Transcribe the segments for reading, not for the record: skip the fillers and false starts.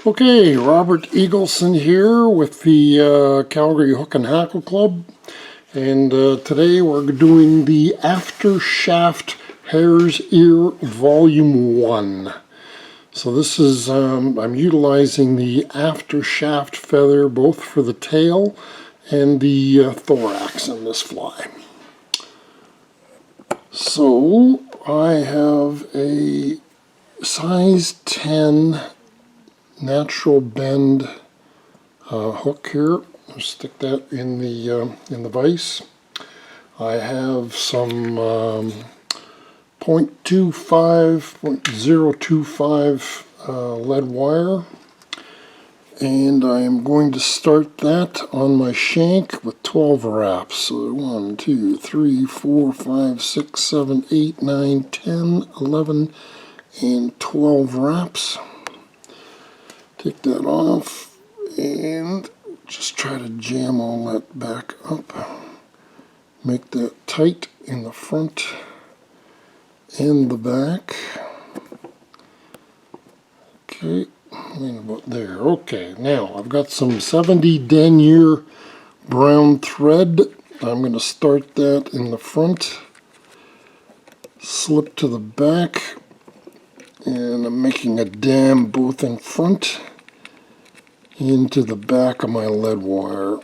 Okay, Robert Eagleson here with the Calgary Hook and Hackle Club, and today we're doing the Aftershaft Hare's Ear Volume 1. So this is, I'm utilizing the Aftershaft feather both for the tail and the thorax in this fly. So I have a size 10 natural bend hook here. I'll stick that in the vise. I have some 0.25 lead wire, and I am going to start that on my shank with 12 wraps. So 1, 2, 3, 4, 5, 6, 7, 8, 9, 10, 11, and 12 wraps. Take that off and just try to jam all that back up. Make that tight in the front and the back. Okay, and about there. Okay, now I've got some 70 denier brown thread. I'm going to start that in the front, slip to the back, and I'm making a dam both in front into the back of my lead wire.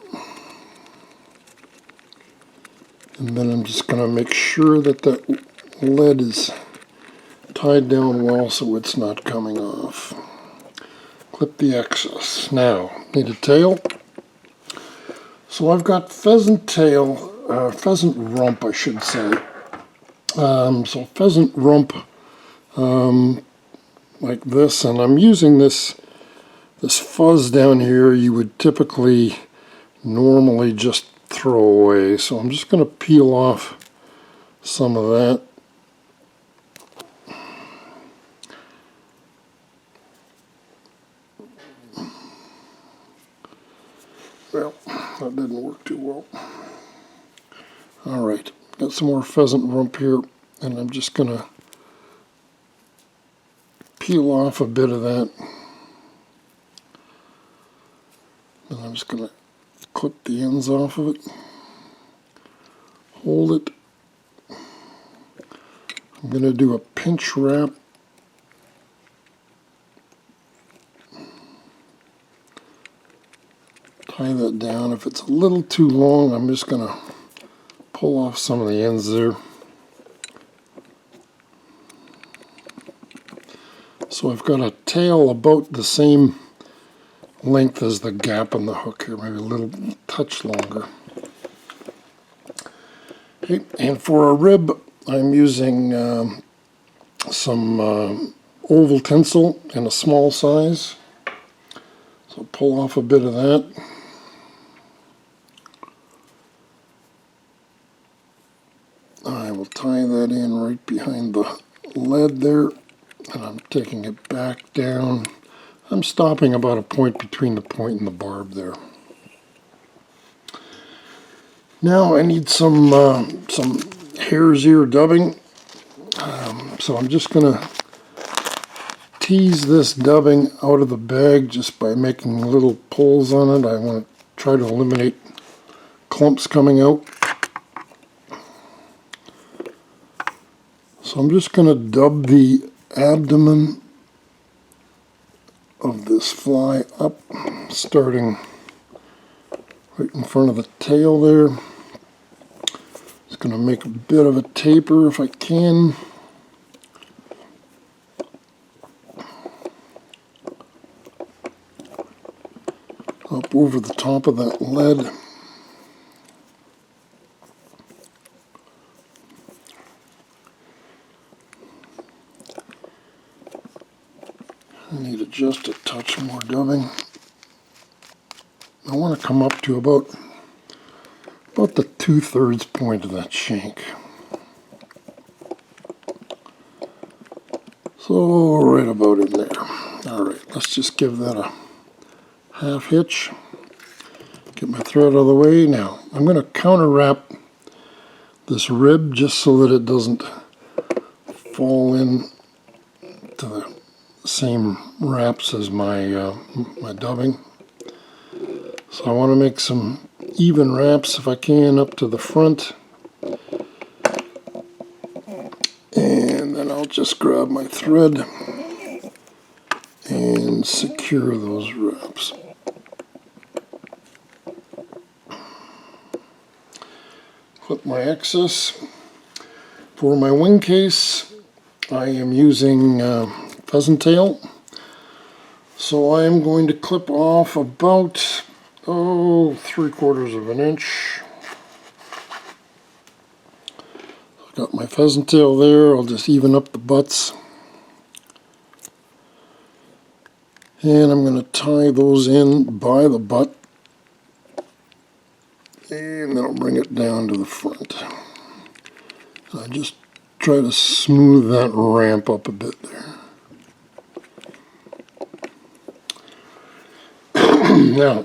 And then I'm just going to make sure that that lead is tied down well so it's not coming off. Clip the excess. Now, need a tail. So I've got pheasant tail, pheasant rump I should say. So pheasant rump like this, and I'm using this fuzz down here you would typically normally just throw away. So I'm just going to peel off some of that. Well, that didn't work too well. Alright, got some more pheasant rump here, and I'm just going to peel off a bit of that. And I'm just going to clip the ends off of it. Hold it. I'm going to do a pinch wrap. Tie that down. If it's a little too long, I'm just going to pull off some of the ends there. So I've got a tail about the same length as the gap in the hook here, maybe a little touch longer. Okay, and for a rib, I'm using some oval tinsel in a small size. So pull off a bit of that. I will tie that in right behind the lead there, and I'm taking it back down. I'm stopping about a point between the point and the barb there. Now I need some hare's ear dubbing. So I'm just going to tease this dubbing out of the bag just by making little pulls on it. I want to try to eliminate clumps coming out. So I'm just going to dub the abdomen of this fly up, starting right in front of the tail there. Just going to make a bit of a taper if I can. Up over the top of that lead. I need just a touch more dubbing. I want to come up to about the 2/3 point of that shank. So right about in there. Alright, let's just give that a half hitch. Get my thread out of the way. Now I'm going to counter wrap this rib just so that it doesn't fall in to the same wraps as my my dubbing. So I want to make some even wraps if I can up to the front. And then I'll just grab my thread and secure those wraps. Clip my excess. For my wing case, I am using pheasant tail. So I am going to clip off about, 3/4 of an inch. I've got my pheasant tail there. I'll just even up the butts. And I'm going to tie those in by the butt. And then I'll bring it down to the front. I just try to smooth that ramp up a bit there. Now,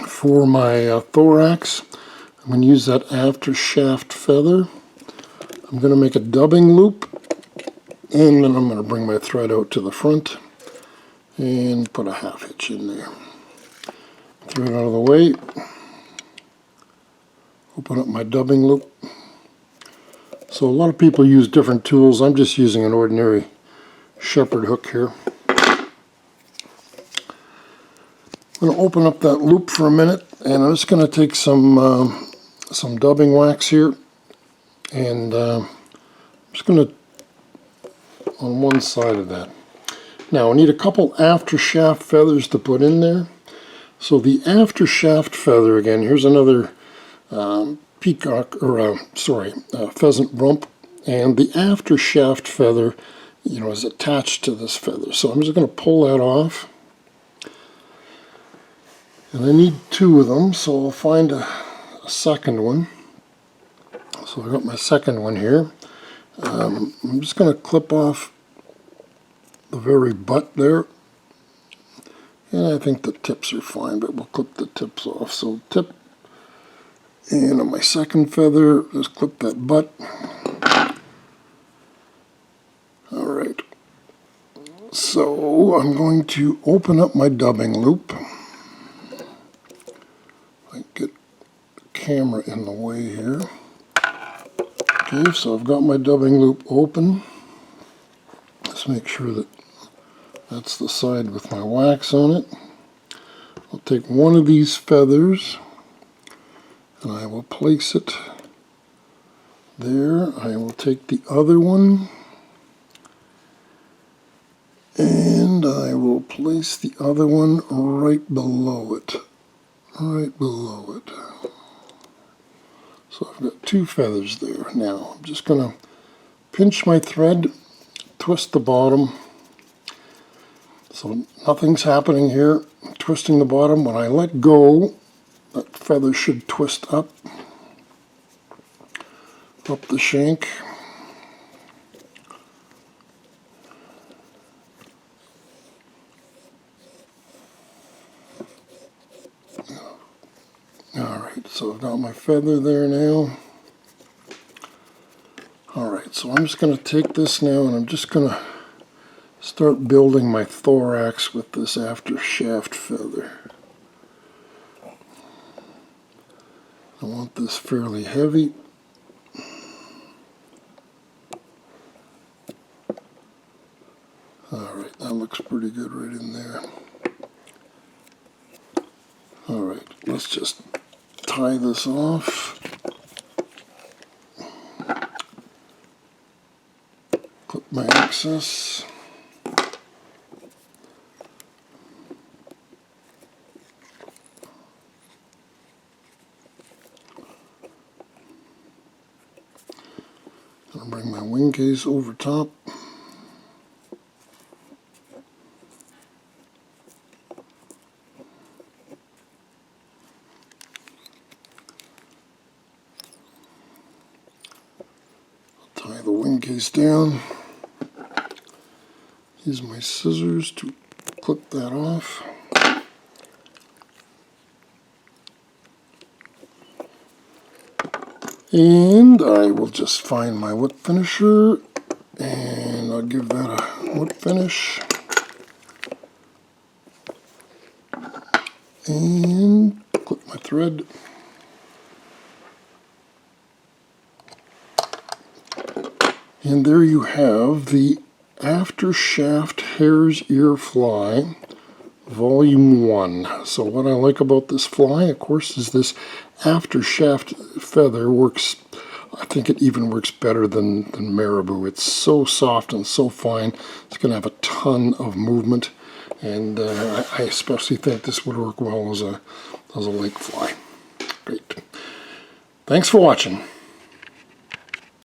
for my thorax, I'm going to use that Aftershaft feather. I'm going to make a dubbing loop, and then I'm going to bring my thread out to the front and put a half hitch in there. Thread out of the way. Open up my dubbing loop. So a lot of people use different tools. I'm just using an ordinary shepherd hook here. I'm going to open up that loop for a minute, and I'm just going to take some dubbing wax here, and I'm just going to on one side of that. Now I need a couple Aftershaft feathers to put in there. So the Aftershaft feather, again, here's another peacock, or pheasant rump, and the Aftershaft feather, is attached to this feather. So I'm just going to pull that off, and I need 2 of them, so I'll find a second one. So I got my second one here. I'm just going to clip off the very butt there, and I think the tips are fine, but we'll clip the tips off. So tip. And on my second feather, just clip that butt. Alright. So I'm going to open up my dubbing loop. I get the camera in the way here. Okay, so I've got my dubbing loop open. Let's make sure that that's the side with my wax on it. I'll take one of these feathers, and I will place it there. I will take the other one, and I will place the other one right below it. Right below it. So I've got 2 feathers there. Now I'm just going to pinch my thread, twist the bottom. So nothing's happening here. I'm twisting the bottom. When I let go, that feather should twist up the shank. Alright, so I've got my feather there now. Alright, so I'm just going to take this now, and I'm just going to start building my thorax with this Aftershaft feather. I want this fairly heavy. Alright, that looks pretty good right in there. Alright, let's just tie this off. Clip my excess. I'll bring my wing case over top. Tie the wing case down. Use my scissors to clip that off. And I will just find my whip finisher, and I'll give that a whip finish. And clip my thread. And there you have the Aftershaft Hare's Ear Fly, Volume 1. So what I like about this fly, of course, is this Aftershaft feather works. I think it even works better than marabou. It's so soft and so fine. It's going to have a ton of movement, and I especially think this would work well as a lake fly. Great. Thanks for watching.